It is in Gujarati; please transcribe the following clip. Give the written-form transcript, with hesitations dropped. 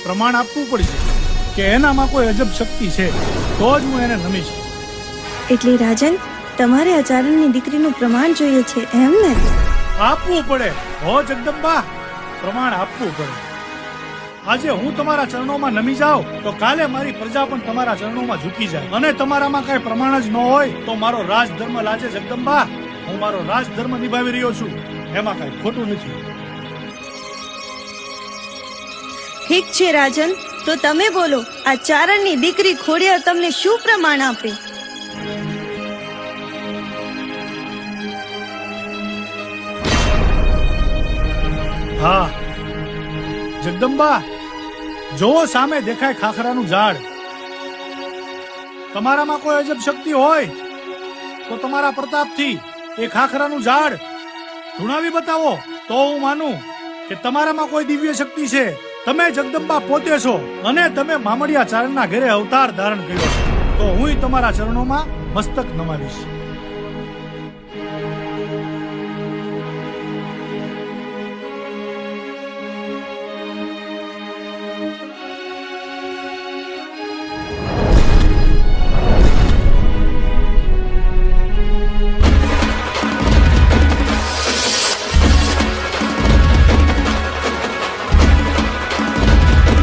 પ્રમાણ આપવું પડશે કે એનામાં કોઈ અજબ શક્તિ છે, તો જ હું એને નમીશ. એટલે રાજન, તમારે આચાર્યની દીકરીનું પ્રમાણ જોઈએ છે એમ ને? આપવું પડે હો જગદંબા, પ્રમાણ આપવું પડે. આજે હું તમારા ચરણોમાં નમી જાઉં તો કાલે મારી પ્રજા પણ તમારા ચરણોમાં ઝૂકી જાય. અને તમારામાં કઈ પ્રમાણ જ ન હોય તો મારો રાજધર્મ લાજે જગદંબા. હું મારો રાજધર્મ નિભાવી રહ્યો છું, એમાં કઈ ખોટું નથી. ઠીક છે રાજન, તો તમે બોલો, આ ચારણની દીકરી ખોડિયાર તમને શું પ્રમાણ આપે? હા જગદંબા, જોવો સામે દેખાય ખાખરાનું ઝાડ. તમારામાં કોઈ અજબ શક્તિ હોય તો તમારા પ્રતાપથી એ ખાખરાનું ઝાડ ધૂણાવી બતાવો, તો હું માનું કે તમારામાં કોઈ દિવ્ય શક્તિ છે. તમે જગદંબા પોતે છો અને તમે મામડિયા ચારણના ઘરે અવતાર ધારણ કર્યો છે, તો હું તમારા ચરણોમાં મસ્તક નમાવીશ.